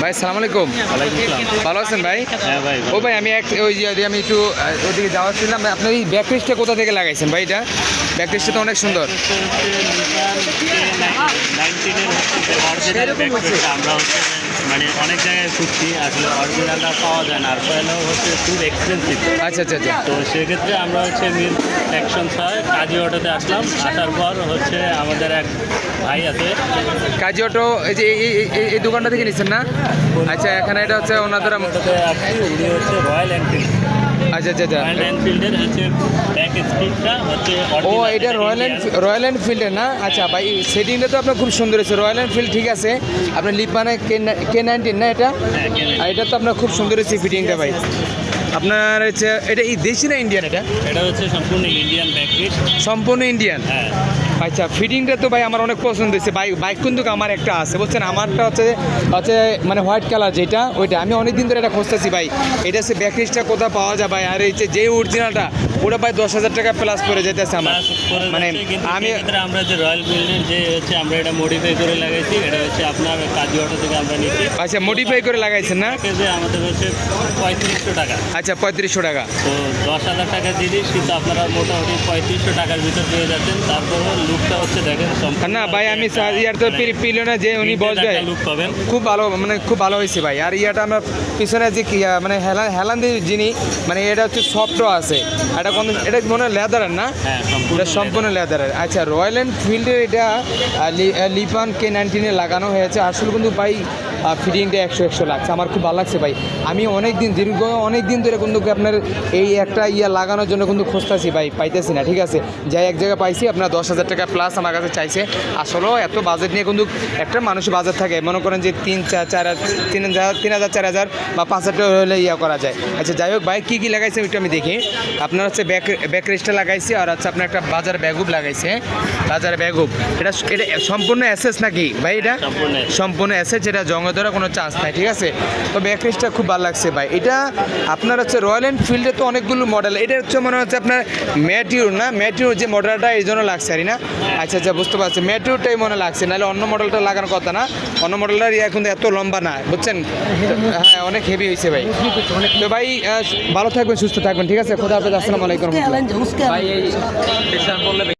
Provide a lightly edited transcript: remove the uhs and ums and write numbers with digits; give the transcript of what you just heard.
ভাই আসসালামু আলাইকুম। ভালো আছেন ভাই? হ্যাঁ ভাই। ও ভাই আমি আমি একটু ওদিকে যাওয়ার ছিলাম। আপনার এই ব্যাকরিস্টটা কোথা থেকে লাগাইছেন ভাই? এটা ব্যাকরিস্টটা তো অনেক সুন্দর। আমরা হচ্ছে মানে অনেক জায়গায় খুঁজছি, আসলে অরিজিনালটা পাওয়া যায় না, আর পয়লাও হচ্ছে খুব এক্সপেন্সিভ। আচ্ছা আচ্ছা আচ্ছা। তো সেক্ষেত্রে আমরা হচ্ছে মিল সেকশন 6 কাজী অটোতে আসলাম। আসার পর হচ্ছে আমাদের এক ভাই আছে কাজী অটো, এই যে এই দোকানটা থেকে নিচ্ছেন না? আচ্ছা, এখানে এটা হচ্ছে ওনাদের অটোতে আসছি, উনি হচ্ছে রয়্যাল এনফিল্ড। আচ্ছা আচ্ছা আচ্ছা। রয়্যাল এনফিল্ডের হচ্ছে ব্যাক স্পিডটা হচ্ছে ও এটা রয়্যাল এনফিল্ডের না? আচ্ছা ভাই, সেটিংটা তো আপনার খুব সুন্দর হয়েছে। রয়্যাল এনফিল্ড ঠিক আছে। আপনার লিপানে K19 না এটা? আর এটা তো আপনার খুব সুন্দর হয়েছে ফিটিংটা ভাই। আপনার হচ্ছে এটা এই দেশি না ইন্ডিয়ান? এটা হচ্ছে সম্পূর্ণ ইন্ডিয়ান ব্যাকলিস্ট। সম্পূর্ণ ইন্ডিয়ান? হ্যাঁ। আচ্ছা, ফিটিংটা তো ভাই আমার অনেক পছন্দ হয়েছে। বাইক কিন্তু আমার একটা আছে, বুঝছেন? আমারটা হচ্ছে মানে হোয়াইট কালার যেটা, ওইটা আমি অনেক দিন ধরে এটা খুঁজতেছি ভাই। এটা হচ্ছে ব্যাকলিস্টটা কোথাও পাওয়া যায় ভাই? আর এই যে অরিজিনালটা ওটা ভাই 10,000 টাকা প্লাস পড়ে যেতেছে আমার। মানে আমরা যে রয়্যাল ফিল্ডের যে হচ্ছে আমরা এটা মডিফাই করে লাগাইছি, এটা হচ্ছে আপনার কাজী অটো থেকে আমরা নিচ্ছি। আচ্ছা, মডিফাই করে লাগাইছেন না? আমাদের হচ্ছে 3500 টাকা। আচ্ছা, 3500 টাকা। তো 10,000 টাকা জিনিস কিন্তু আপনারা মোটামুটি 3500 টাকার ভিতর পেয়ে যাচ্ছেন। তারপরে লুকটা হচ্ছে দেখেন না ভাই, আমি ইয়ার তো পিলো না যে উনি বসবে, লুক পাবেন খুব ভালো, মানে খুব ভালো হয়েছে ভাই। আর ইয়াটা আমার পিছনে যে মানে হেলান্দি যিনি, মানে এটা হচ্ছে সফটও আছে। এটা মনে হয় লেদারের না? হ্যাঁ, এটা সম্পূর্ণ লেদারের। আচ্ছা, রয়্যাল এনফিল্ডের এটা লিপান K19 লাগানো হয়েছে। আসলে কিন্তু ভাই ফিটিংটা 100 লাগছে। আমার খুব ভালো লাগছে ভাই। আমি অনেক দিন ধরে কিন্তু আপনার এই একটা লাগানোর জন্য কিন্তু খুঁজতেছি ভাই, পাইতেছি না। ঠিক আছে, যাই এক জায়গায় পাইছি, আপনার 10,000 টাকা প্লাস আমার কাছে চাইছে। আসলেও এত বাজেট নিয়ে কিন্তু একটা মানুষের বাজেট থাকে, মনে করেন যে 3,000 4,000 বা 5,000 টাকা হলে করা যায়। আচ্ছা যাই হোক ভাই, কী লাগাইছে ওইটা আমি দেখি। আপনার হচ্ছে ব্যাকরেস্টটা লাগাইছি, আর হচ্ছে আপনার একটা বাজার ব্যাগুপ লাগাইছে। বাজার ব্যাগুপ এটা সম্পূর্ণ অ্যাসেস নাকি ভাই? এটা সম্পূর্ণ অ্যাসেস, এটা জঙ্গে ধরা কোনো চান্স নাই। ঠিক আছে, তো ব্যাকরেস্টটা খুব ভালো লাগছে ভাই। এটা আপনার হচ্ছে রয়্যাল এনফিল্ডে তো অনেকগুলো মডেল, এটা হচ্ছে মনে হচ্ছে আপনার ম্যাটিউর না? ম্যাটিউর যে মডেলটা এই জন্য লাগছে আর না? আচ্ছা আচ্ছা, বুঝতে পারছি, ম্যাটিউরটাই মনে লাগছে, নাহলে অন্য মডেলটা লাগানোর কথা না। অন্য মডেলটার এখন এত লম্বা না, বুঝছেন? হ্যাঁ, অনেক হেভি হয়েছে ভাই। তো ভাই ভালো থাকবেন, সুস্থ থাকবেন। ঠিক আছে, খোদা হাফেজ, আসসালামু আলাইকুম ভাই।